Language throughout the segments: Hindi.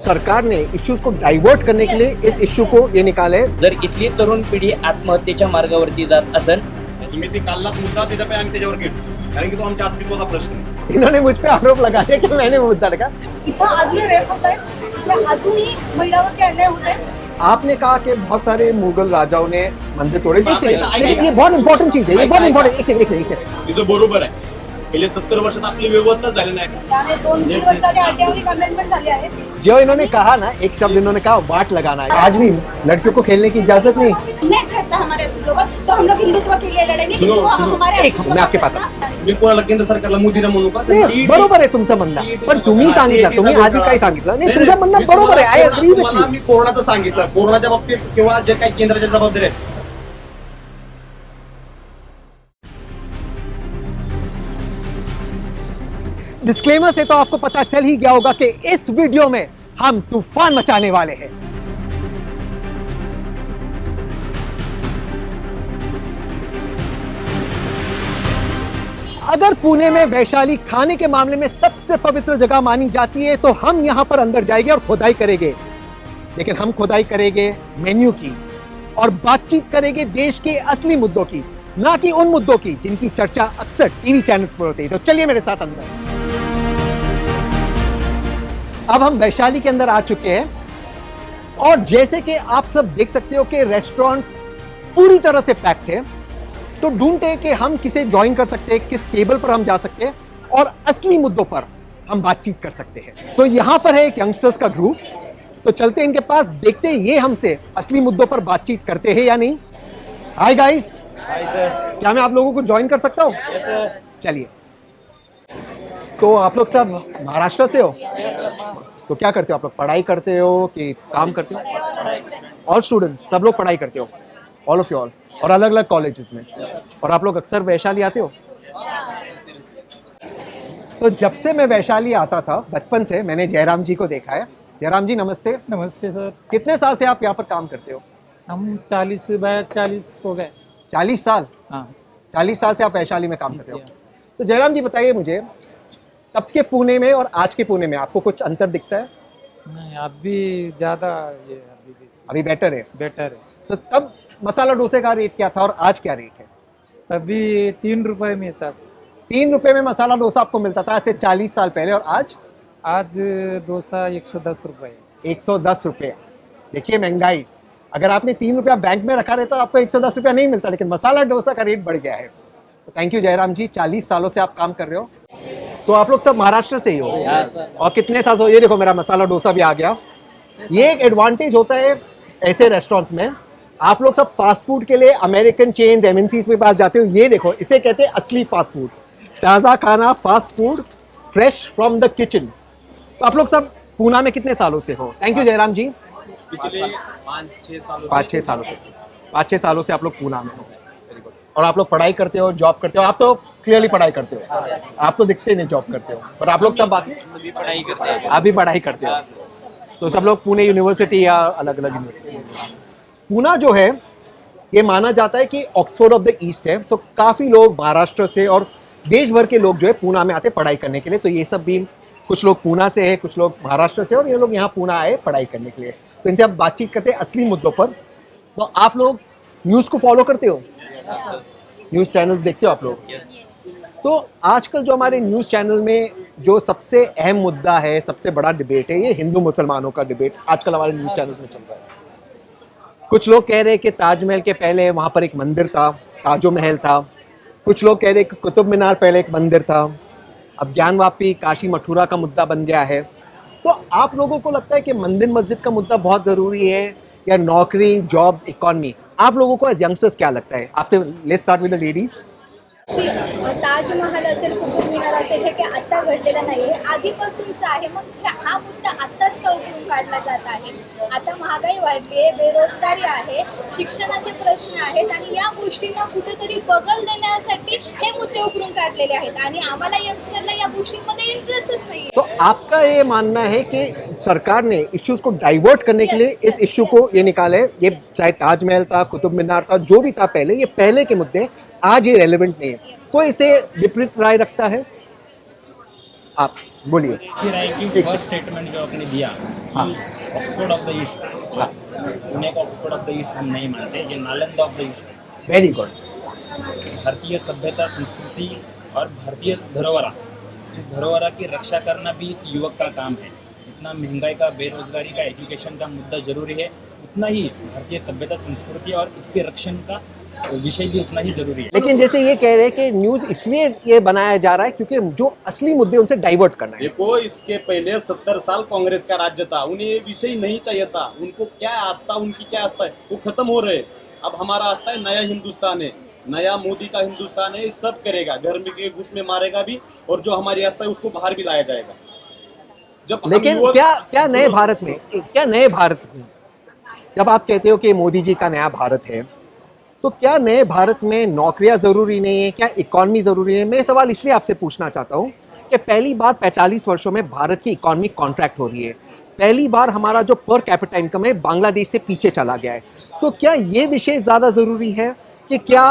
सरकार ने इश्यूज को डायवर्ट करने के लिए इस इश्यू को ये निकाले। जर इथली तरुण पिढी आत्महत्येच्या मार्गावरती जात असेल तुम्ही ते काढलाच मुद्दा त्याच्यापैकी आम्ही त्याच्यावर घेतो कारण की तो आमच्या अस्तित्वाचा प्रश्न आहे। इन्होंने मुझ पे आरोप लगा दिया कि मैंने मुद्दा लगा। इथं अजूनही रेप होत आहेत, इथे अजूनही महिलांवरती अन्याय होत आहे। आपने कहा कि बहुत सारे मुगल राजाओं ने मंदिर तोड़े। लेकिन ये बहुत इंपॉर्टेंट चीज है, ये बहुत इंपॉर्टेंट। एक सेकंड तिचं बरोबर आहे, गेले 70 वर्षात आपली व्यवस्था झाली नाही। त्यामुळे 2-3 वर्षांनी आरटीआयची अमेंडमेंट झाली आहे। जो इन्होंने कहा ना, एक शब्द इन्होंने कहा वाट लगाना है। आज भी लड़कियों को खेलने की इजाजत नहीं। अन्याय छेड़ता हमारे अस्तित्व पर, तो हम लोग हिंदुत्व के लिए लड़ेंगे। सुनो, हिंदुत्व सुनो, हमारे एक अस्तित्व मैं आपके का पास प्रश्न। मी कोणाला केंद्र सरकारला मोदीला म्हणू का? नाही, बरोबर आहे तुमचं म्हणणं, पण तुम्ही सांगितलं, तुम्ही आधी काय सांगितलं नाही, तुमचं म्हणणं बरोबर आहे। आय अग्री विथ मला यू। मी कोरोनाचं सांगितलं, कोरोनाच्या बाबतीत किंवा जे काही केंद्राच्या जबाबदारी आहेत डिस्क्लेमर से तो आपको पता चल ही गया होगा कि इस वीडियो में हम तूफान मचाने वाले हैं। अगर पुणे में वैशाली खाने के मामले में सबसे पवित्र जगह मानी जाती है तो हम यहां पर अंदर जाएंगे और खुदाई करेंगे। लेकिन हम खुदाई करेंगे मेन्यू की और बातचीत करेंगे देश के असली मुद्दों की, ना कि उन मुद्दों की जिनकी चर्चा अक्सर टीवी चैनल्स पर होती है। तो चलिए मेरे साथ अंदर। अब हम वैशाली के अंदर आ चुके हैं और जैसे कि आप सब देख सकते हो कि रेस्टोरेंट पूरी तरह से पैक थे, तो ढूंढते हैं कि हम किसे ज्वाइन कर सकते हैं, किस टेबल पर हम जा सकते हैं और असली मुद्दों पर हम बातचीत कर सकते हैं। तो यहां पर है एक यंगस्टर्स का ग्रुप, तो चलते हैं इनके पास, देखते हैं ये हमसे असली मुद्दों पर बातचीत करते हैं या नहीं। हाय गाइस, क्या मैं आप लोगों को ज्वाइन कर सकता हूँ? चलिए। तो आप लोग सब महाराष्ट्र से हो? तो क्या करते हो आप लोग? पढ़ाई करते हो कि काम करते हो? ऑल स्टूडेंट्स, सब लोग पढ़ाई करते हो? ऑल ऑफ यू ऑल, और अलग अलग कॉलेजेस में? और आप लोग अक्सर वैशाली आते हो? तो जब से मैं वैशाली आता था बचपन से, मैंने जयराम जी को देखा है। जयराम जी नमस्ते। नमस्ते सर। कितने साल से आप यहाँ पर काम करते हो? हम 40 हो गए। 40 साल? हाँ 40 साल से आप वैशाली में काम करते हो। जी हाँ। तो जयराम जी बताइए मुझे, तब के पुणे में और आज के पुणे में आपको कुछ अंतर दिखता है? नहीं अभी ज़्यादा ये अभी बेटर है। बेटर है। तो तब मसाला डोसे का रेट क्या था और आज क्या रेट है? तभी 3 रुपए में था। 3 रुपए में मसाला डोसा आपको मिलता था आज से 40 साल पहले, और आज डोसा 110 रुपए। 110 रुपये। देखिए महंगाई। अगर आपने 3 रुपया बैंक में रखा रहता तो आपको 110 रुपया नहीं मिलता, लेकिन मसाला डोसा का रेट बढ़ गया है। तो थैंक यू जयराम जी, 40 सालों से आप काम कर रहे हो। तो आप लोग सब महाराष्ट्र से ही हो? और कितने साल से? ये देखो मेरा मसाला डोसा भी आ गया। ये एक एडवांटेज होता है ऐसे रेस्टोरेंट्स में, आप लोग सब फास्ट फूड के लिए अमेरिकन चेन एमएनसीज के पास जाते हो। ये देखो, इसे कहते हैं असली फास्ट फूड, ताज़ा खाना, fast food, fresh from the kitchen. तो आप लोग सब पूना में कितने सालों से हो? थैंक यू जयराम जी। पिछले 5-6 सालों 5-6 सालों से, 5-6 सालों से आप लोग पूना में हो। और आप लोग पढ़ाई करते हो, जॉब करते हो? आप तो क्लियरली पढ़ाई करते हो, आप तो दिखते नहीं जॉब करते हो, पर आप लोग सब बाकी सभी पढ़ाई करते हैं। आप भी पढ़ाई करते हो। तो सब लोग पुणे यूनिवर्सिटी या अलग अलग यूनिवर्सिटी? पूना जो है ये माना जाता है कि ऑक्सफोर्ड ऑफ द ईस्ट है, तो काफ़ी लोग महाराष्ट्र से और देश भर के लोग जो है पूना में आते पढ़ाई करने के लिए। तो ये सब भी, कुछ लोग पूना से है, कुछ लोग महाराष्ट्र से, और ये लोग यहाँ पूना आए पढ़ाई करने के लिए। तो इनसे आप बातचीत करते हैं असली मुद्दों पर। तो आप लोग न्यूज़ को फॉलो करते हो? न्यूज़ चैनल्स देखते हो आप लोग? तो आजकल जो हमारे न्यूज़ चैनल में जो सबसे अहम मुद्दा है, सबसे बड़ा डिबेट है, ये हिंदू मुसलमानों का डिबेट आजकल हमारे न्यूज़ चैनल में चल रहा है। कुछ लोग कह रहे हैं कि ताजमहल के पहले वहाँ पर एक मंदिर था, ताजो महल था। कुछ लोग कह रहे हैं कि कुतुब मीनार पहले एक मंदिर था। अब ज्ञानवापी, काशी मथुरा का मुद्दा बन गया है। तो आप लोगों को लगता है कि मंदिर मस्जिद का मुद्दा बहुत ज़रूरी है, या नौकरी, जॉब्स, इकॉनमी? आप लोगों को एज यंगस्टर्स क्या लगता है? आपसे let's start with the ladies. Taj Mahal असेल, कुतुब मिनार असेल, हे काही आत्ता घडलेलं नाही आहे, आधीपासूनचं आहे. मग हा मुद्दा आत्ताच का उकरून काढला जात आहे? आता महागाई वाढली आहे, बेरोजगारी आहे, शिक्षणाचे प्रश्न आहेत, आणि या गोष्टींना कुठेतरी बगल देण्यासाठी हे मुद्दे उकरून काढलेले आहेत, आणि आम्हाला यंगस्टरला या गोष्टींमध्ये इंटरेस्टच नाही. तो आपका ये मानना है कि सरकार ने इश्यूज को डाइवर्ट करने के लिए इस इश्यू को ये निकाले, ये चाहे ताजमहल था, कुतुब मीनार था, जो भी था पहले, ये पहले के मुद्दे, आज ये रेलेवेंट नहीं है। कोई इसे विपरीत राय रखता है? आप बोलिए। फिर है कि फर्स्ट स्टेटमेंट जो आपने दिया हाँ। कि ऑक्सफोर्ड ऑफ द ईस्ट, हाँ। पुणे को ऑक्सफोर्ड ऑफ द ईस्ट हम नहीं मानते, ये नालंदा ऑफ द ईस्ट है। Very good. भारतीय सभ्यता, संस्कृति और भारतीय धरोहरा, इस धरोहरा की रक्षा करना भी इस युवक का काम है। जितना महंगाई का, बेरोजगारी का, एजुकेशन का मुद्दा जरूरी है, उतना ही भारतीय सभ्यता, संस्कृति और इसके रक्षण का विषय भी उतना ही जरूरी है। लेकिन जैसे ये कह रहे हैं कि न्यूज इसलिए ये बनाया जा रहा है क्योंकि जो असली मुद्दे उनसे डाइवर्ट करना है। देखो, इसके पहले 70 साल कांग्रेस का राज्य था, उन्हें ये विषय नहीं चाहिए था। उनको क्या आस्था, उनकी क्या आस्था है, वो खत्म हो रहे। अब हमारा आस्था है नया हिंदुस्तान है, नया मोदी का हिंदुस्तान है, सब करेगा, घर में के घुस में मारेगा भी, और जो हमारी आस्था है उसको बाहर भी लाया जाएगा। जब हम लेकिन युवक- क्या नए भारत में, क्या नए भारत में जब आप कहते हो कि मोदी जी का नया भारत है, तो क्या नए भारत में नौकरियां जरूरी नहीं है, क्या इकॉनमी जरूरी है? मैं सवाल इसलिए आपसे पूछना चाहता हूं कि पहली बार 45 वर्षों में भारत की इकॉनमी कॉन्ट्रैक्ट हो रही है। पहली बार हमारा जो पर कैपिटा इनकम है बांग्लादेश से पीछे चला गया है। तो क्या ये विषय ज़्यादा ज़रूरी है कि क्या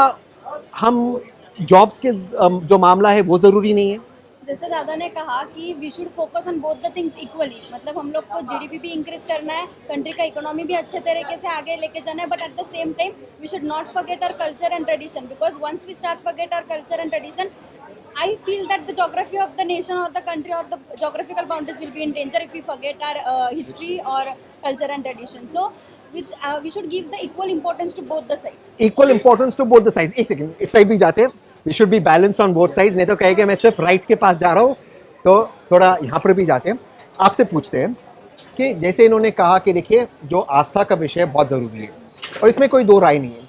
हम जॉब्स के जो मामला है वो ज़रूरी नहीं है? जैसे दादा ने कहा कि we should focus on both the things equally, मतलब हम लोग को जीडीपी भी इंक्रीज करना है, कंट्री का इकोनॉमी भी अच्छे तरीके से आगे लेके जाना है, but at the same time we should not forget our culture and tradition, because once we start forget our culture and tradition, I feel that the geography of the nation or the country or the geographical boundaries will be in danger if we forget our history or culture and tradition. So we should give the equal importance to both the sides. Equal importance to both the sides. एक सेकंड, इस साइड भी जाते हैं, we should be balance on both sides, नहीं तो कहेंगे मैं सिर्फ राइट के पास जा रहा हूँ। तो थोड़ा यहाँ पर भी जाते हैं, आपसे पूछते हैं कि जैसे इन्होंने कहा कि देखिए जो आस्था का विषय बहुत ज़रूरी है और इसमें कोई दो राय नहीं है,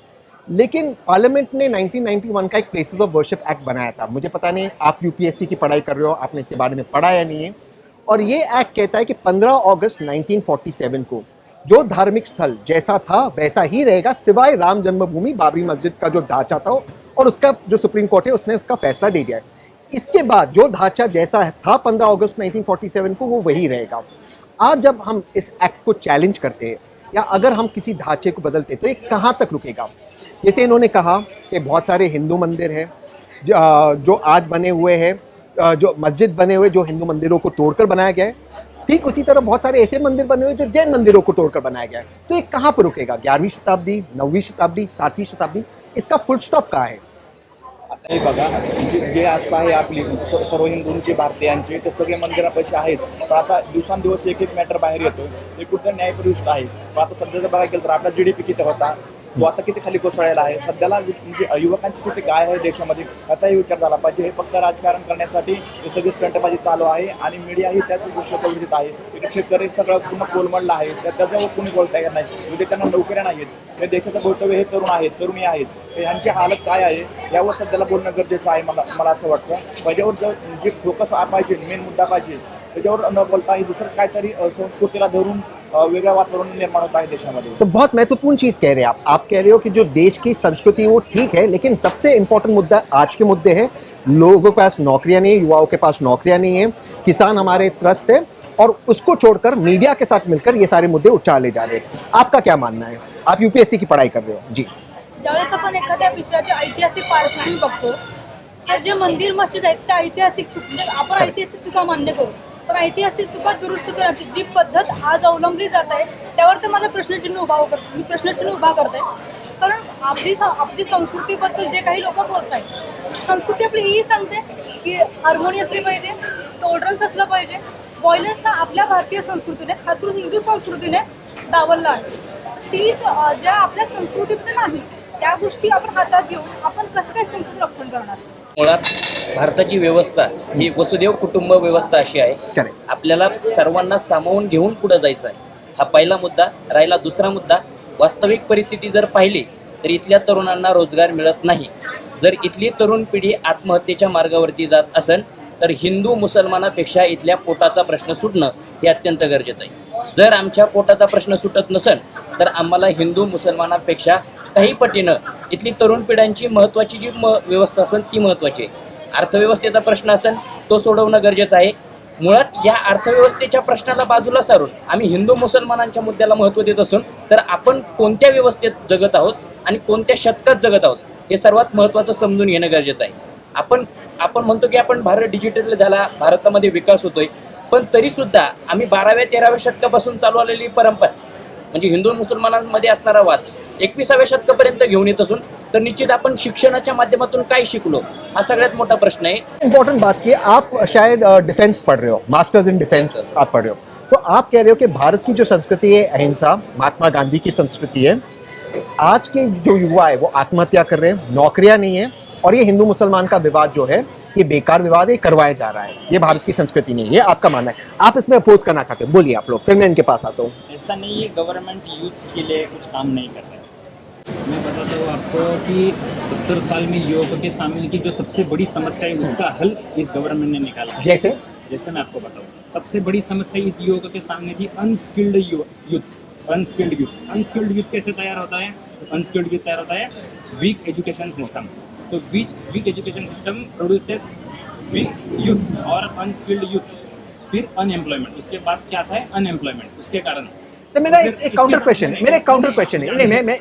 लेकिन पार्लियामेंट ने 1991 का एक प्लेसेस ऑफ वर्शिप एक्ट बनाया था। मुझे पता नहीं आप यूपीएससी की पढ़ाई कर रहे हो, आपने इसके बारे में पढ़ा या नहीं है। और ये एक्ट कहता है कि 15 अगस्त 1947 को जो धार्मिक स्थल जैसा था वैसा ही रहेगा, सिवाय राम जन्मभूमि बाबरी मस्जिद का जो ढांचा था, और उसका जो सुप्रीम कोर्ट है उसने उसका फैसला दे दिया है। इसके बाद जो ढांचा जैसा था 15 अगस्त 1947 को वो वही रहेगा। आज जब हम इस एक्ट को चैलेंज करते हैं या अगर हम किसी ढांचे को बदलते तो ये कहाँ तक रुकेगा? जैसे इन्होंने कहा कि बहुत सारे हिंदू मंदिर हैं जो आज बने हुए हैं, जो मस्जिद बने हुए जो हिंदू मंदिरों को तोड़कर बनाया गया है, ठीक उसी तरह बहुत सारे ऐसे मंदिर बने हुए जो जैन मंदिरों को तोड़कर बनाया गया है। तो ये कहाँ पर रुकेगा? 11वीं शताब्दी, 9वीं शताब्दी, 7वीं शताब्दी, इसका फुल स्टॉप कहाँ है? आता हे बघा, जे आस्था आहे आपली सर्व हिंदूंची, भारतीयांची, ते सगळे मंदिरापाशी आहेत, पण आता दिवसांदिवस एक एक मॅटर बाहेर येतो, हे कुठं न्यायप्रविष्ट आहे। पण आता सध्या जर बघायला गेलं तर आपला GDP किती होता, तो आता किती खाली कोसळलेला आहे। सध्याला म्हणजे युवकांची स्थिती काय आहे देशामध्ये याचाही विचार झाला पाहिजे। हे फक्त राजकारण करण्यासाठी हे सगळी स्टंटबाजी चालू आहे आणि मीडियाही त्याच गोष्टी कवरित आहे। एक शेतकरी सगळं पूर्ण कोलमडला आहे, त्याच्यावर कोणी बोलता येत नाही, म्हणजे त्यांना नोकऱ्या नाहीत। या देशाचं भवितव्य हे तरुण आहेत, तरुणी आहेत, यांची हालत काय आहे यावर सध्याला बोलणं गरजेचं आहे। मला असं वाटतं त्याच्यावर जे फोकस पाहिजे, मेन मुद्दा पाहिजे, त्याच्यावर न बोलता ही दुसरंच काहीतरी संस्कृतीला धरून वेगळं वातावरण निर्माण होता है देशामध्ये। तो बहुत महत्वपूर्ण चीज़ कह रहे हैं आप कह रहे हो कि जो देश की संस्कृति वो ठीक है, लेकिन सबसे इम्पोर्टेंट मुद्दा आज के मुद्दे है लोगों के पास नौकरियां नहीं है, युवाओं के पास नौकरियां नहीं है, किसान हमारे त्रस्त है, और उसको छोड़कर मीडिया के साथ मिलकर ये सारे मुद्दे उछाले जा रहे हैं। आपका क्या मानना है? आप यूपीएससी की पढ़ाई कर रहे हो जी। ज्यावेळेस आपण एखाद्या विषयाची ऐतिहासिक पार्श्वभूमी बघतो तर जे मंदिर मस्जिद आहेत त्या ऐतिहासिक आपण ऐतिहासिक चुका मान्य करू, पण ऐतिहासिक चुका दुरुस्त करण्याची जी पद्धत आज अवलंबली जात आहे त्यावर तर माझा प्रश्नचिन्ह उभा करते। कारण आपली संस्कृतीबद्दल जे काही लोक बोलत आहेत, संस्कृती आपली ही सांगते की हार्मोनी असली पाहिजे, टॉलरन्स असलं पाहिजे। व्हायलन्सला आपल्या भारतीय संस्कृतीने, खास करून हिंदू संस्कृतीने डावलला आहे। तीच ज्या आपल्या संस्कृतीमध्ये नाही त्या गोष्टी आपण हातात घेऊन आपण कसं काय संस्कृती रक्षण करणार? मुळात भारताची व्यवस्था ही वसुदेव कुटुंब व्यवस्था अशी आहे, करेक्ट, आपल्याला सर्वांना सामावून घेऊन पुढे जायचं आहे। हा पहिला मुद्दा राहिला। दुसरा मुद्दा, वास्तविक परिस्थिती जर पाहिली तर इथल्या तरुणांना रोजगार मिळत नाही। जर इथली तरुण पिढी आत्महत्येच्या मार्गावरती जात असेल तर हिंदू मुसलमानापेक्षा इथल्या पोटाचा प्रश्न सुटणं हे अत्यंत गरजेचं आहे। जर आमच्या पोटाचा प्रश्न सुटत नसेल तर आम्हाला हिंदू मुसलमानापेक्षा काही पटीनं इथली तरुण पिढ्यांची महत्त्वाची जी व्यवस्था असेल ती महत्त्वाची आहे। अर्थव्यवस्थेचा प्रश्न असेल तो सोडवणं गरजेचं आहे। मुळात या अर्थव्यवस्थेच्या प्रश्नाला बाजूला सारून आम्ही हिंदू मुसलमानांच्या मुद्द्याला महत्त्व देत असून तर आपण कोणत्या व्यवस्थेत जगत आहोत आणि कोणत्या शतकात जगत आहोत हे सर्वात महत्त्वाचं समजून घेणं गरजेचं आहे। आपण आपण म्हणतो की आपण भारत डिजिटल झाला, भारतामध्ये विकास होतोय, पण तरी सुद्धा आम्ही 12व्या-13व्या शतकापासून चालू आलेली परंपरा म्हणजे हिंदू मुसलमानांमध्ये असणारा वाद 21व्या शतकापर्यंत घेऊन येत असून तर निश्चित आपण शिक्षणाच्या माध्यमातून काय शिकलो हा सगळ्यात मोठा प्रश्न आहे. इम्पोर्टेंट बात की आप शायद डिफेंस पढ़ रहे हो, मास्टर्स इन डिफेंस आप पढ़ रहे हो, तो आप कह रहे हो कि भारत की जो संस्कृति है अहिंसा, महात्मा गांधी की संस्कृति है, आज के जो युवा है वो आत्महत्या कर रहे हैं, नौकरियां नहीं है, और ये हिंदू मुसलमान का विवाद जो है ये बेकार विवाद है, करवाया जा रहा है, ये भारत की संस्कृति नहीं है, ये आपका मानना है, आप इसमें अपोज करना चाहते हो, बोलिए आप लोग, फिर मैं इनके पास आता हूँ. ऐसा नहीं है गवर्नमेंट यूथ्स के लिए कुछ काम नहीं कर रहा है। मैं बताता हूँ आपको कि 70 साल में युवकों के सामने की जो सबसे बड़ी समस्या है उसका हल इस गवर्नमेंट ने निकाला है। जैसे मैं आपको बताऊँ, सबसे बड़ी समस्या इस युवकों के सामने थी अनस्किल्ड यूथ। अनस्किल्ड यूथ कैसे तैयार होता है? अनस्किल्ड यूथ तैयार होता है वीक एजुकेशन सिस्टम। तो weak education system produces weak youths और अनस्किल्ड यूथ्स, फिर अनएम्प्लॉयमेंट, उसके बाद क्या था अनएम्प्लॉयमेंट, उसके कारण। तो मेरा एक काउंटर क्वेश्चन है, नहीं मैं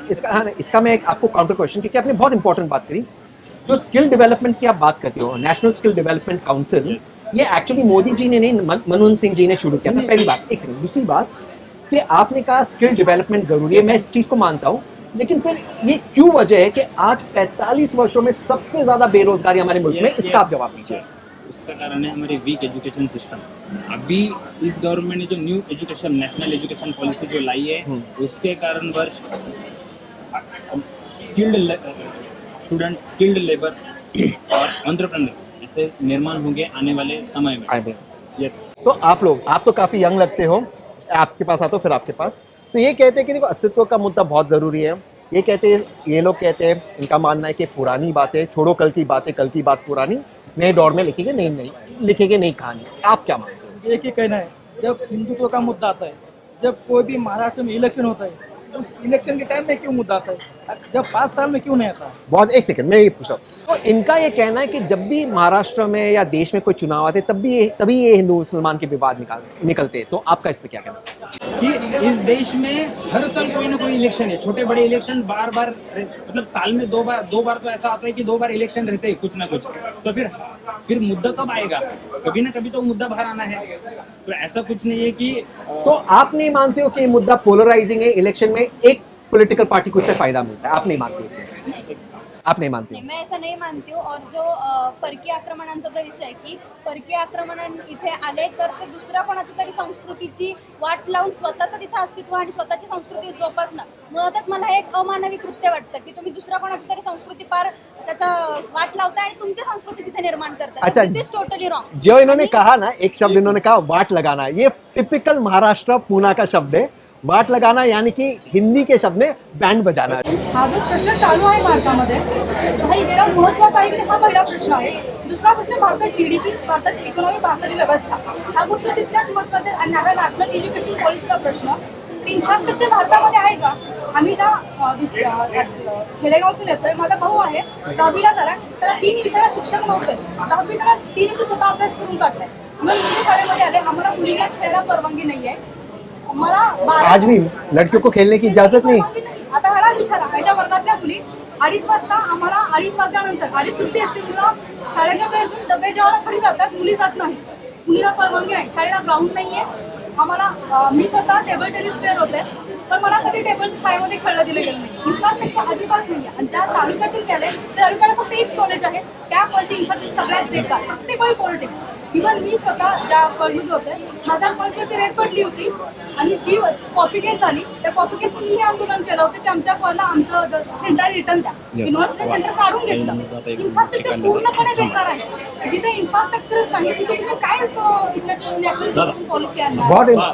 इसका मैं एक आपको काउंटर क्वेश्चन, क्योंकि आपने बहुत इंपॉर्टेंट बात करी, जो स्किल डेवलपमेंट की आप बात करते हो, नेशनल स्किल डेवलपमेंट काउंसिल, ये एक्चुअली मोदी जी ने नहीं, मनमोहन सिंह जी ने शुरू किया था, पहली बात. एक सेकंड, दूसरी बात कि आपने कहा स्किल डेवलपमेंट जरूरी है, मैं इस चीज को मानता हूँ, लेकिन फिर ये क्यों वजह है कि आज 45 वर्षों में सबसे ज्यादा बेरोजगारी हमारे मुल्क में, इसका आप जवाब दीजिए. उसका कारण है हमारे वीक एजुकेशन सिस्टम। अभी इस गवर्नमेंट ने जो new education national education policy जो लाई है उसके कारण वर्ष स्किल्ड स्टूडेंट, स्किल्ड लेबर और एंटरप्रेन्योर ऐसे निर्माण होंगे आने वाले समय में। यस। तो आप तो काफी यंग लगते हो, आपके पास आता हूं, फिर आपके पास. तो ये कहते हैं कि देखो अस्तित्व का मुद्दा बहुत जरूरी है, ये कहते हैं, ये लोग कहते हैं, इनका मानना है कि पुरानी बातें छोड़ो, कल की बात पुरानी, नए दौर में लिखेंगे नई कहानी. आप क्या मानते हो? एक ही कहना है, जब हिंदुत्व का मुद्दा आता है, जब कोई भी महाराष्ट्र में इलेक्शन होता है, उस इलेक्शन के टाइम में क्यों मुद्दा आता है, जब 5 साल में क्यों नहीं आता? बहुत, एक सेकंड, मैं ये पूछ रहा हूँ, तो इनका ये कहना है कि जब भी महाराष्ट्र में या देश में कोई चुनाव आते तभी ये हिंदू मुसलमान के विवाद निकलते हैं. तो आपका इस पे क्या कहना है? कि इस देश में हर साल कोई ना कोई इलेक्शन है, छोटे बड़े इलेक्शन बार मतलब साल में दो बार तो ऐसा आता है कि 2 बार इलेक्शन रहते हैं कुछ ना कुछ, तो फिर मुद्दा कब आएगा? कभी ना कभी तो मुद्दा बाहर आना है। तो ऐसा कुछ नहीं है कि तो आप नहीं मानते हो कि ये मुद्दा पोलराइजिंग है, इलेक्शन में एक पॉलिटिकल पार्टी को इससे फायदा मिलता है, आप नहीं मानते इसे? आप नहीं मानते? नाही, मैं ऐसा नाही मानती हूँ. और जो परकीय आक्रमणांचा जो विषय आहे की परकीय आक्रमण इथे आले तर ते दुसऱ्या कोणाच्या तरी संस्कृतीची वाट लावून स्वतःचं तिथं अस्तित्व आणि स्वतःची संस्कृती जोपासणं, मुळातच मला एक अमानवी कृत्य वाटतं की तुम्ही दुसऱ्या कोणाची तरी संस्कृती पार त्याचा वाट लावताय आणि तुमची संस्कृती तिथे निर्माण करताय. अच्छा, दिस इज टोटली रॉन्ग. जो इन्होंने कहा ना, एक शब्द इन्होंने कहा वाट लगाना, ये टिपिकल महाराष्ट्र पूना का शब्द है. वाट लगाना यानी कि हिंदी के शब्द में बैंड बजाना. हा जो प्रश्न चालू आहे भारतामध्ये हा इतका महत्त्वाचा आहे की हा पहिला प्रश्न आहे. दुसरा प्रश्न भारताची GDP, भारताची इकॉनॉमी, भारताची व्यवस्था, हा गोष्ट तितक्याच महत्त्वाच्या आणि आपल्या नॅशनल एज्युकेशन पॉलिसीचा प्रश्न. इन्फ्रास्ट्रक्चर भारतामध्ये आहे का? आम्ही ज्या खेडेगावातून येतोय, माझा भाऊ आहे 10वीला झाला, त्याला 3 विषयाला शिक्षण नव्हतं, 10वी त्याला 3 विषय स्वतः अभ्यास करून काढलाय. मग मुली शाळेमध्ये आले, आम्हाला मुलीला खेळायला परवानगी नाही आहे. आज भी लड़कियों को खेलने की इजाजत नहीं. आता ह्याला विचारा, ह्याच्या वर्गातल्या मुली 2:30 वाजता, आम्हाला 2:30 वाजल्यानंतर 2:30 सुट्टी असते, मुलं शाळेच्या वेळेतून डबे जेवायला घरी जातात, मुली जात नाही. मुलीला परवानगी आहे, शाळेला ग्राउंड नाहीये. आम्हाला, मी स्वतः टेबल टेनिस प्लेअर होते, पण मला कधी टेबल शाळेमध्ये खेळलं दिलं गेलं नाही. इन्फ्रास्ट्रक्चर अजिबात नाही आहे. आणि त्या तालुक्यातून गेले, त्या तालुक्याला फक्त एक कॉलेज आहे, त्या कॉलेजची इन्फ्रास्ट्रक्चर सगळ्यात बेकार. प्रत्येक वेळी पॉलिटिक्स. इव्हन मी स्वतः ज्या कॉलेजमध्ये होते, माझ्या कॉलेजवरती रेड पडली होती आणि जी कॉपी केस झाली, त्या कॉपी केस मी हे आंदोलन केलं होतं की आमच्या कॉलला आमचं सेंटर रिटर्न द्या. युनिव्हर्सिटी सेंटर काढून घेतलं. इन्फ्रास्ट्रक्चर पूर्णपणे बेकार आहे. जिथे इन्फ्रास्ट्रक्चरच नाही तिथे तुम्ही काय नॅशनल पॉलिसी आहे?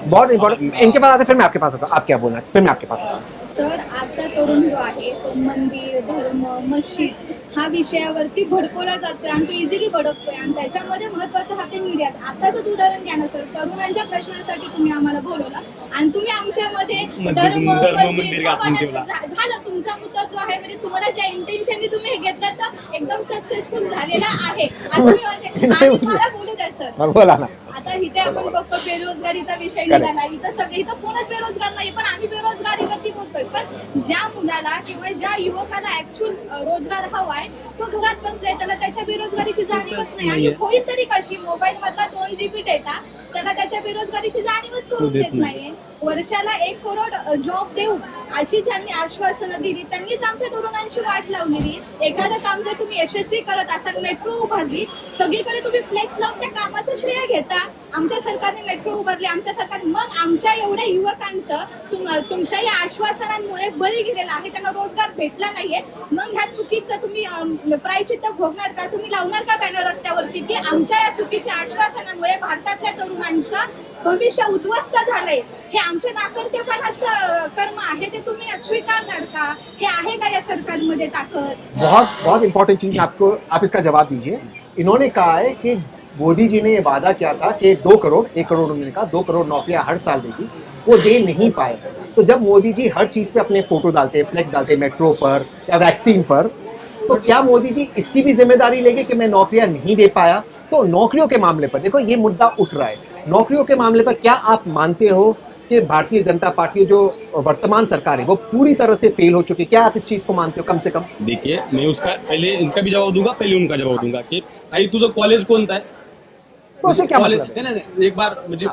बहुत इम्पोर्टेंट. इनके पास आते, फिर मैं आपके पास आता हूँ. आप क्या बोलना चाहिए, फिर मैं आपके पास आता हूँ. सर, आजचा तरुण जो आहे तो मंदिर, धर्म, मस्जिद हा विषयावरती भडकवला जातोय आणि तो इझिली भडकतोय आणि त्याच्यामध्ये महत्त्वाचं हा ते मीडियाच. आताच उदाहरण घ्या ना सर, तरुणांच्या प्रश्नासाठी तुम्ही आम्हाला बोलवलं आणि तुम्ही आमच्यामध्ये धर्म, मस्जिद झालं. तुमचा मुद्दा जो आहे म्हणजे तुम्हाला ज्या इंटेन्शननी तुम्ही हे घेतलं तर एकदम सक्सेसफुल झालेला आहे असं मी म्हणते. आणि मला बोलू द्या सर, बोला ना. आता इथे आपण बघतो बेरोजगारीचा विषय निघाला. इथं कोणच बेरोजगार नाही, पण आम्ही बेरोजगारीवरती बोलतोय. पण ज्या मुलाला किंवा ज्या युवकाला ऍक्च्युअल रोजगार हवा आहे आहे तो घरात बसलाय, त्याला त्याच्या बेरोजगारीची जाणीवच नाही. आणि होईल तरी कशी? मोबाईल मधला 2 GB डेटा त्याला त्याच्या बेरोजगारीची जाणीवच करून देत नाहीये. वर्षाला 1 करोड जॉब देऊ अशी ज्यांनी आश्वासनं दिली त्यांनीच आमच्या तरुणांची वाट लावलेली. एखादं काम जर तुम्ही यशस्वी करत असाल, मेट्रो उभारली, सगळीकडे तुम्ही फ्लेक्स लावून त्या कामाचं श्रेय घेता. आमच्या सरकारने मेट्रो उभारली, आमच्या सरकार, मग आमच्या एवढ्या युवकांचं तुमच्या या आश्वासनांमुळे बळी गेलेला आहे, त्यांना रोजगार भेटला नाहीये. मग ह्या चुकीचं तुम्ही प्रायचित्त भोगणार का? तुम्ही लावणार का बॅनर रस्त्यावरती की आमच्या या चुकीच्या आश्वासनामुळे भारतातल्या तरुणांचं भविष्य उद्ध्वस्त झालंय, हे आमच्या नाकर्तेपणाचं कर्म आहे, ते तुम्ही स्वीकारणार का? हे आहे का या सरकारमध्ये ताकद? बहुत इंपॉर्टेंट चीज आपको, आप इसका जवाब दीजिए. इन्होंने कहा है कि मोदी जी ने ये वादा किया था कि 1 करोड़ उन्होंने कहा 2 करोड़ नौकरियां हर साल देगी, वो दे नहीं पाए. तो जब मोदी जी हर चीज पे अपने फोटो डालते हैं, फ्लैग डालते हैं, मेट्रो पर या वैक्सीन पर, तो क्या मोदी जी इसकी भी जिम्मेदारी लेंगे कि मैं नौकरियां नहीं दे पाया? तो नौकरियों के मामले पर देखो ये मुद्दा उठ रहा है. नौकरियों के मामले पर क्या आप मानते हो कि भारतीय जनता पार्टी जो वर्तमान सरकार है वो पूरी तरह से फेल हो चुकी है? क्या आप इस चीज को मानते हो? कम से कम देखिए, मैं उसका पहले इनका भी जवाब दूंगा, पहले उनका जवाब दूंगा की आई तुझं कॉलेज कोणतं आहे? तो उससे क्या कॉलेज मतलब है? नाही, एक बार म्हणजे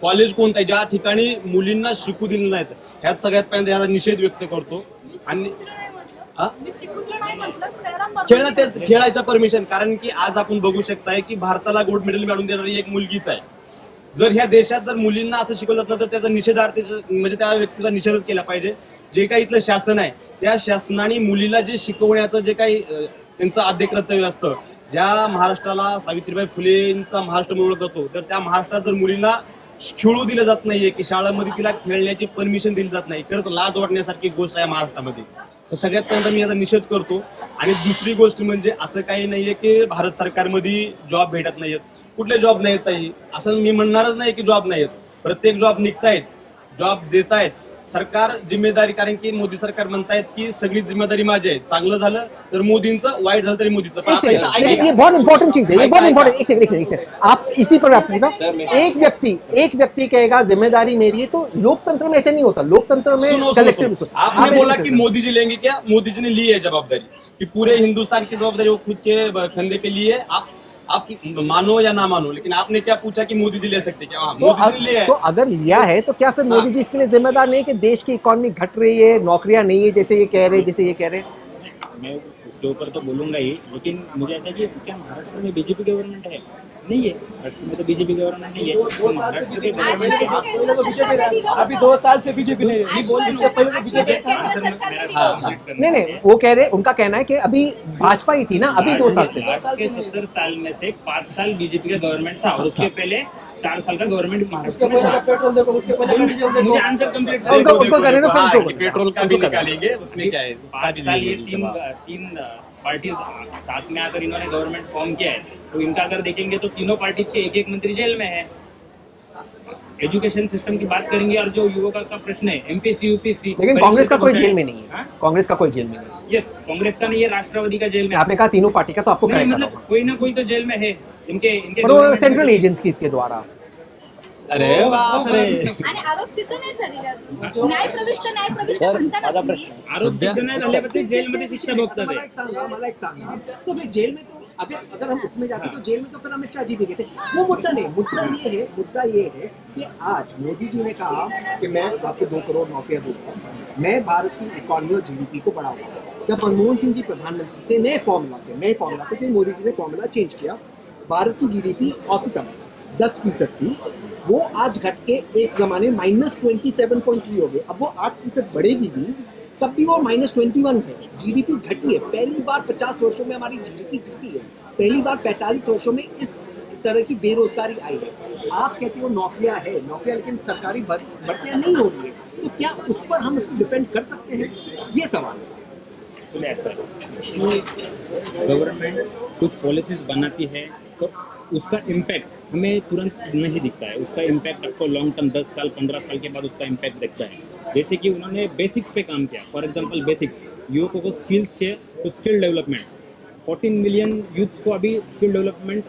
कॉलेज कोणतं आहे ज्या ठिकाणी मुलींना शिकू दिलं नाहीत, ह्यात सगळ्यात पहिल्यांदा याचा निषेध व्यक्त करतो. आणि मी शिकवलं नाही म्हटलं, खेळायला खेळणं ते खेळायचं परमिशन, कारण की आज आपण बघू शकताय की भारताला गोल्ड मेडल मिळवून देणारी एक मुलगीच आहे. जर ह्या देशात जर मुलींना असं शिकवलं जात तर त्याचा निषेधार्थ म्हणजे त्या व्यक्तीचा निषेधच केला पाहिजे. जे काही इथलं शासन आहे त्या शासनाने मुलीला जे शिकवण्याचं जे काही त्यांचं आद्य कर्तव्य असतं, ज्या महाराष्ट्राला सावित्रीबाई फुलेंचा महाराष्ट्र म्हणून जातो, तर त्या महाराष्ट्रात जर मुलींना खेळू दिलं जात नाहीये की शाळेमध्ये तिला खेळण्याची परमिशन दिली जात नाही, खरंच लाज वाटण्यासारखी गोष्ट आहे महाराष्ट्रामध्ये. तर सगळ्यात पहिल्यांदा मी याचा निषेध करतो. आणि दुसरी गोष्ट म्हणजे असं काही नाहीये की भारत सरकारमध्ये जॉब भेटत नाहीत, कुठले जॉब नाहीत ताई, असं मी म्हणणारच नाही की जॉब नाहीत. प्रत्येक जॉब निघतायत, जॉब देत आहेत. सरकार जिम्मेदारी, कारण की मोदी सरकार म्हणतायत की सगळी जिम्मेदारी माझी आहे, चांगलं झालं तर मोदींचं, वाईट झालं तरी मोदीचं. पण आता इथं ऐका. ये बहुत इंपॉर्टेंट चीज है, ये बहुत इंपॉर्टेंट. एक सेकंड आप इसी पर आप ना, एक व्यक्ति कहेगा जिम्मेदारी मेरी है, तो लोकतंत्र में ऐसे नहीं होता. लोकतंत्र में सुनो, कलेक्टिव. आपने बोला कि मोदी जी लेंगे, क्या मोदी जी ने ली है जवाबदारी कि पूरे हिंदुस्तान की जवाबदारी वो खुद के कंधे पे लिए. आप मानो या ना मानो, लेकिन आपने क्या पूछा कि मोदी जी ले सकते क्या? हाँ, मोदी जी ने लिया है. तो अगर लिया है तो क्या फिर मोदी जी इसके लिए जिम्मेदार नहीं कि देश की इकोनॉमी घट रही है, नौकरियां नहीं है, जैसे ये कह रहे. मैं उसके ऊपर तो बोलूंगा ही, लेकिन मुझे ऐसा कि क्या महाराष्ट्र में बीजेपी गवर्नमेंट है? नहीं है, महाराष्ट्र में तो बीजेपी गवर्नमेंट नहीं है. तो महाराष्ट्र के गवर्नमेंट अभी 2 साल से बीजेपी नहीं है. नहीं, वो कह रहे, उनका कहना है कि अभी भाजपा ही थी ना अभी 2 साल से. आज के 70 साल में से 5 साल बीजेपी का गवर्नमेंट था और उसके पहले 4 साल का गवर्नमेंट महाराष्ट्र में था. पेट्रोल देखो, उसके पहले का डीजल देखो. मुझे आंसर कंप्लीट उनको करने दो, फिर हाँ, उनको कि पेट्रोल का भी निकालेंगे, उसमें क्या है, उसका 5 भी साल ये लेंगे. तीन पार्टी साथ में आकर इन्होंने गवर्नमेंट फॉर्म किया है. तो इनका अगर देखेंगे तो तीनों पार्टी के एक मंत्री जेल में है. एजुकेशन सिस्टम की बात करेंगे और जो युवकों का प्रश्न है एमपीएससी यूपीएससी, लेकिन कांग्रेस का कोई जेल में नहीं है. कांग्रेस का कोई जेल में नहीं है. ये कांग्रेस का नहीं है, राष्ट्रवादी का जेल में. आपने कहा तीनों पार्टी का, तो आपको नहीं, करेक्ट मतलब करना कोई ना कोई तो जेल में है इनके पर वो government सेंट्रल में- एजेंसी इसके द्वारा. अरे बाप रे. आणि आरोप सिद्ध नाही झालेले अजून. न्यायप्रविष्ट म्हणताना तुम्ही. आरोप सिद्ध नाही झाल्याबद्दल जेलमध्ये शिक्षा भोगतात मला आहे. एक सांगा तो मैं जेल में, तो अगर हम उसमें जाते तो जेल में तो फिर अमित शाह जी भी गए थे. वो मुद्दा नहीं, मुद्दा ये है कि आज मोदी जी ने कहा कि मैं आपको 2 करोड़ नौकरियां दूंगा, मैं भारत की इकोनॉमी और जीडीपी को बढ़ाऊंगा. जब मनमोहन सिंह जी प्रधानमंत्री थे, नए फॉर्मूला से फिर मोदी जी ने फॉर्मूला चेंज किया. भारत की जीडीपी औसतन 10% थी, वो आज घट के एक जमाने -27.3 हो गए. अब वो 8% बढ़ेगी भी, तब भी वो -21 है. जीडीपी घटी है. पहली बार 50 वर्षों में हमारी जीडीपी घटी है. पहली बार 45 वर्षों में इस तरह की बेरोजगारी आई है. आप कहते हो नौकरियां है, लेकिन सरकारी भर्तियां नहीं हो रही है, तो क्या उस पर हम इसको डिपेंड कर सकते हैं? ये सवाल है. एक्चुअली ऐसा है, गवर्नमेंट कुछ पॉलिसीज बनाती है तो उसका इम्पैक्ट हमें तुरंत नहीं दिखता है. उसका इम्पैक्ट आपको लॉन्ग टर्म 10 साल 15 साल के बाद उसका इम्पैक्ट दिखता है. जैसे कि उन्होंने बेसिक्स पे काम किया. फॉर एग्जांपल बेसिक्स, युवकों को स्किल्स चाहिए तो स्किल डेवलपमेंट. 14 मिलियन यूथ्स को अभी स्किल डेवलपमेंट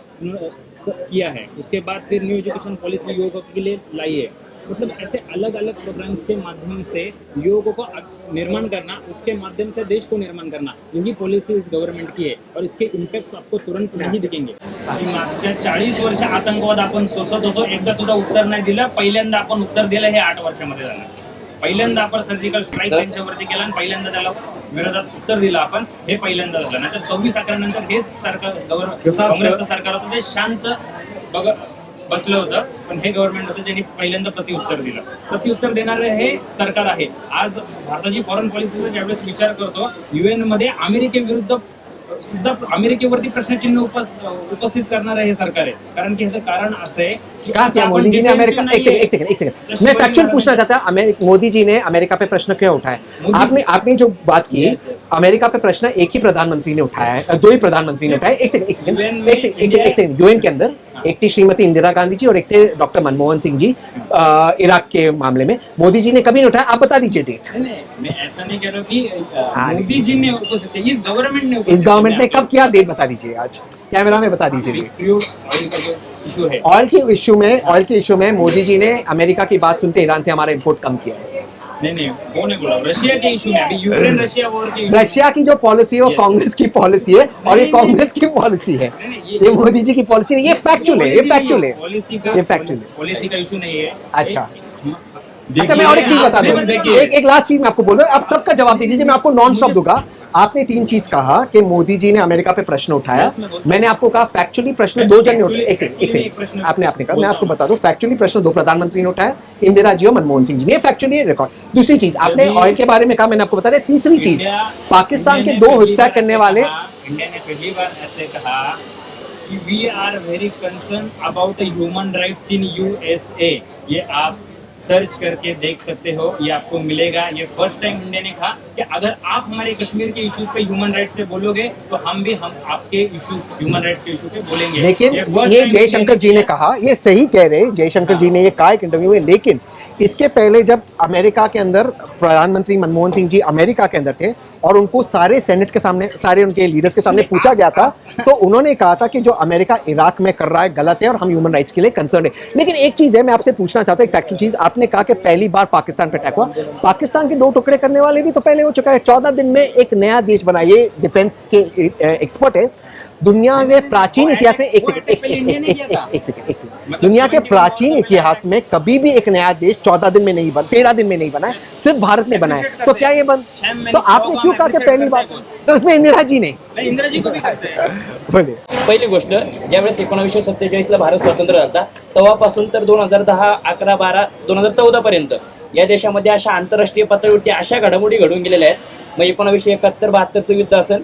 किया है, उसके बाद फिर न्यू एजुकेशन पॉलिसी युवकों के लिए लाई है। मतलब ऐसे अलग अलग प्रोग्राम्स के माध्यम से युवकों को निर्माण करना, उसके माध्यम से देश को निर्माण करना, यही पॉलिसी इस गव्हर्नमेंट की आहे और इसके इम्पॅक्ट आपको तुरंत नहीं दिखेंगे। आणि मागच्या 40 वर्ष आतंकवाद आपण सोसत होतो, एकदा सुद्धा उत्तर नाही दिलं। पहिल्यांदा आपण उत्तर दिलं हे 8 वर्षामध्ये झालं। पहिल्यांदा आपण सर्जिकल स्ट्राईक त्यांच्यावरती केला आणि पहिल्यांदा त्याला विरोधात उत्तर दिलं आपण, हे पहिल्यांदा झालं। नाही तर 26/11 नंतर हेच सरकार काँग्रेसचं सरकार होतं ते शांत बसलं होतं, पण हे गव्हर्नमेंट होतं ज्यांनी पहिल्यांदा प्रत्युत्तर दिलं। प्रत्युत्तर देणारे हे सरकार आहे। आज भारताची फॉरेन पॉलिसीचा ज्यावेळेस विचार करतो, UN मध्ये अमेरिकेविरुद्ध सुद्धा अमेरिकेवरती प्रश्नचिन्ह उपस्थित करणारं हे सरकार आहे। कारण की ह्याचं कारण असं आहे की क्या क्या मोदी जी ने अमेरिका एक सेकंड मैं फैक्चुअल पूछना चाहता हूँ, मोदी जी ने अमेरिका पे प्रश्न क्यों उठाया? आपने जो बात की अमेरिका पे प्रश्न एक ही प्रधानमंत्री ने उठाया है, दो ही प्रधानमंत्री ने उठाया। एक सेकंड यूएन के अंदर एक थी श्रीमती इंदिरा गांधी जी और एक थे डॉक्टर मनमोहन सिंह जी इराक के मामले में। मोदी जी ने कभी नहीं उठाया, आप बता दीजिए डेट। मैं ऐसा नहीं कह रहा कि मोदी जी ने उपस्थित है, इस गवर्नमेंट ने इस गवर्नमेंट ने कब किया, डेट बता दीजिए, आज कैमरा में बता दीजिए। क्रूड ऑयल का जो इशू है, ऑयल के इशू में मोदी जी ने अमेरिका की बात सुनते ईरान से हमारा इंपोर्ट कम किया है। नहीं वो नहीं बोला, रशिया के इशू में, अभी यूक्रेन रशिया वॉर के issue रशिया की जो पॉलिसी है वो कांग्रेस की पॉलिसी है और ये कांग्रेस की पॉलिसी है, ये मोदी जी की पॉलिसी नहीं, ये फैक्चुअल है, ये फैक्चुअल है, ये फैक्चुअल है। पॉलिसी का इशू नहीं है। अच्छा अच्छा, मैं और एक चीज बता दूं, एक लास्ट चीज मैं आपको बोल रहा हूँ, आप सबका जवाब दे दीजिए, मैं आपको नॉन स्टॉप दूंगा। आपने 3 चीज कहा कि मोदी जी ने अमेरिका पे प्रश्न उठाया, मैंने आपको कहा फैक्चुअली प्रश्न 2 जन ने उठाया। एक सेकंड, आपने कहा, मैं आपको बता दूं फैक्चुअली प्रश्न 2 प्रधानमंत्री ने उठाया, इंदिरा जी और मनमोहन सिंह जी ने, फैक्चुअली रिकॉर्ड। दूसरी चीज आपने ऑयल के बारे में कहा, मैंने आपको बता दिया। तीसरी चीज, पाकिस्तान के 2 हिस्सा करने वाले, इंडिया ने पहली बार ऐसे कहा कि we are very concern about human rights in USA। ये आप सर्च करके देख सकते हो, ये आपको मिलेगा। ये फर्स्ट टाइम इंडिया ने कहा कि अगर आप हमारे कश्मीर के इश्यूज पे, ह्यूमन राइट्स पे बोलोगे तो हम आपके इश्यूज, ह्यूमन राइट्स के इशू पे बोलेंगे। लेकिन ये जयशंकर जी ने कहा, ये सही कह रहे, जयशंकर जी ने ये कहा एक इंटरव्यू में। लेकिन इसके पहले जब अमेरिका के अंदर प्रधानमंत्री मनमोहन सिंह जी अमेरिका के अंदर थे और उनको सारे सेनेट के सामने, सारे उनके लीडर्स के सामने पूछा गया था, तो उन्होंने कहा था कि जो अमेरिका इराक में कर रहा है गलत है और हम ह्यूमन राइट्स के लिए कंसर्न है। लेकिन एक चीज है, मैं आपसे पूछना चाहता हूं, एक फैक्चुअल चीज, आपने कहा कि पहली बार पाकिस्तान पे अटैक हुआ। पाकिस्तान के 2 टुकड़े करने वाले भी तो पहले हो चुका है। 14 दिन में एक नया देश बना, ये डिफेंस के एक्सपर्ट है। दुनिया में प्राचीन इतिहास में एक सेकंड, दुनिया के प्राचीन इतिहास में कभी भी एक नया देश 14 दिन में नहीं बना, 13 दिन में नहीं बना है, सिर्फ भारत ने बनाया। तो क्या ये बन, तो आपने क्यों कहा कि पहली बार, तो उसमें इंदिरा जी ने, इंदिरा जी को भी करते हैं। बोले पहिली गोष्ट, ज्यावेळेस 1947 ला भारत स्वतंत्र झाला तेव्हापासून तर 2010, 11, 12, 2014 पर्यंत या देशामध्ये अशा आंतरराष्ट्रीय पातळीवरती अशा घडामोडी घडून गेलेल्या आहेत। मग 1971-72चं युद्ध असेल,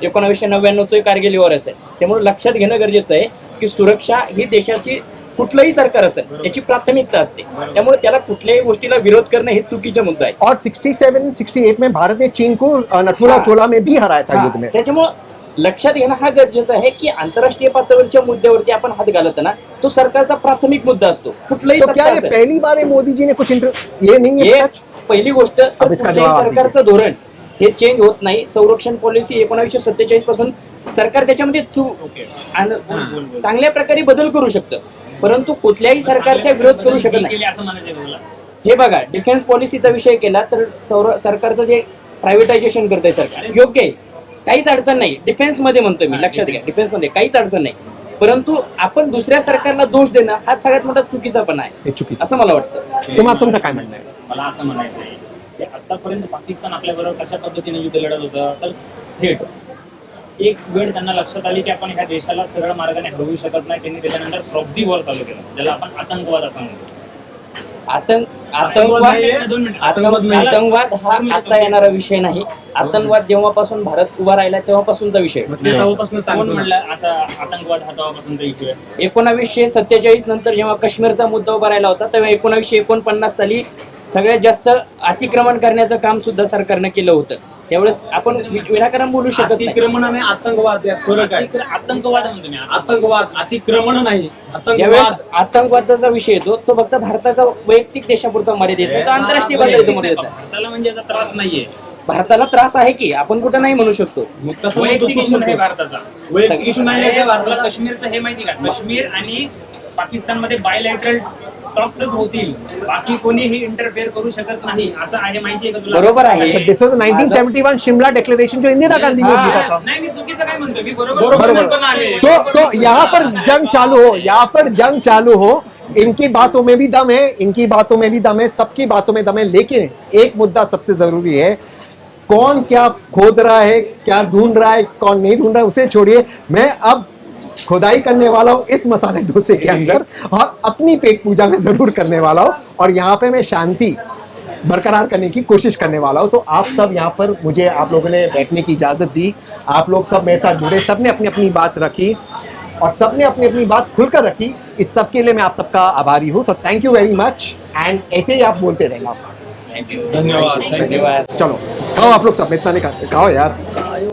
1999चं कारगिल वॉर असेल। त्यामुळे लक्षात घेणं गरजेचं आहे की सुरक्षा ही देशाची, कुठलंही सरकार असेल त्याची प्राथमिकता असते, त्यामुळे त्याला कुठल्याही गोष्टीला विरोध करणं हे चुकीचा मुद्दा आहे। और 67-68 में भारत ने चीन को नथुला चोला में भी हराया था युद्ध में। त्याच्यामुळे लक्षात घेणं हा गरजेचं आहे की आंतरराष्ट्रीय पातळीवरच्या मुद्द्यावरती आपण हात घालताना तो सरकारचा प्राथमिक मुद्दा असतो, कुठलंही तो क्या सरकार ये असेल। पहली बार है मोदी जी ने कुछ ये नहीं है हे पहिली गोष्ट, अब इसका कुठल्याही जवाब आप सरकारचं धोरण हे चेंज होत नाही। संरक्षण पॉलिसी 1947 पासून सरकार त्याच्यामध्ये चांगल्या प्रकारे बदल करू शकतं, परंतु कुठल्याही सरकारचा विरोध करू शकत नाही। असं म्हणायचं बोला। हे बघा, डिफेन्स पॉलिसीचा विषय केला तर सरकारचं जे प्रायव्हेटायझेशन करतंय सरकार, योग्य आहे, काहीच अडचण नाही। डिफेन्स मध्ये म्हणतोय मी, लक्षात घ्या, डिफेन्स मध्ये काहीच अडचण नाही, परंतु आपण दुसऱ्या सरकारला दोष देणं हा सगळ्यात मोठा चुकीचापणा आहे, हे चुकीचं। असं मला वाटतं। तुमचं काय म्हणणं आहे? मला असं म्हणायचं आहे की आतापर्यंत पाकिस्तान आपल्याबरोबर कशा पद्धतीने युद्ध लढत होतं, तर थेट एक वेळ त्यांना लक्षात आली की आपण ह्या देशाला सरळ मार्गाने हरवू शकत नाही। त्यांनी त्याच्यानंतर प्रॉक्सी वॉर चालू केला, ज्याला आपण आतंकवाद असं म्हणतो। आतंकवाद हा आता येणारा विषय नाही। आतंकवाद जेव्हापासून भारत उभा राहिला तेव्हापासूनचा विषय। कोण म्हणलं असा आतंकवाद हा तेव्हापासूनचा इश्यू आहे? 1947 नंतर जेव्हा काश्मीरचा मुद्दा उभा राहिला होता, तेव्हा 1949 साली सगळ्यात जास्त अतिक्रमण करण्याचं काम सुद्धा सरकारनं केलं होतं। त्यावेळेस आपण विनाकारण बोलू शकत नाही। अतिक्रमण आणि आतंकवाद यात फरक आहे। आतंकवाद म्हणतो मी, आतंकवाद, अतिक्रमण नाही, ज्यावेळेस आतंकवाद। आतंकवादाचा विषय येतो तो फक्त भारताचा वैयक्तिक देशापुरता मर्यादित येतो, तो आंतरराष्ट्रीय पातळीचा मर्यादित येतो। भारताला म्हणजे याचा त्रास नाहीये, भारताला त्रास आहे की आपण कुठं नाही म्हणू शकतो. मग कसं म्हणतो वैयक्तिक तू इशू नाही म्हणतो? भारताचा. वैयक्तिक इशू नाही आहे का आपला भारताचा? काश्मीरचं हे माहिती का, काश्मीर आणि पाकिस्तानमध्ये बायलॅटरल टॉक्सच होतील, बाकी कोणीही इंटरफेअर करू शकत नाही, असं आहे. माहिती आहे का तुला? बरोबर आहे. But this was the 1971 Shimla declaration जो इंदिरा गांधी ने हाँ। लिखा था. नाही, मी चुकीचं काय म्हणतो, मी बरोबर बरोबर म्हणतो ना आम्ही. तो यहाँ पर जंग चालू हो, यहाँ पर जंग चालू हो. इनकी बातों में भी दम है, इनकी बातों में भी दम है, सबकी बातों में दम है. लेकिन एक मुद्दा सबसे जरूरी है, कौन क्या खोद रहा है, क्या ढूंढ रहा है, कौन नहीं ढूंढ रहा है, उसे छोड़िए. मैं अब खुदाई करने वाला हूँ इस मसाले डोसे के अंदर और अपनी पेट पूजा में जरूर करने वाला हूँ. और यहाँ पे मैं शांति बरकरार करने की कोशिश करने वाला हूँ. तो आप सब यहाँ पर, मुझे आप लोगों ने बैठने की इजाज़त दी, आप लोग सब मेरे साथ जुड़े, सबने अपनी अपनी बात रखी और सबने अपनी अपनी बात खुलकर रखी. इस सब के लिए मैं आप सबका आभारी हूँ. तो thank you very much and ऐसे ही आप बोलते रहना. धन्यवाद. धन्यवाद. चलो खाओ आप लोग सब, इतना नहीं खाते, खाओ यार.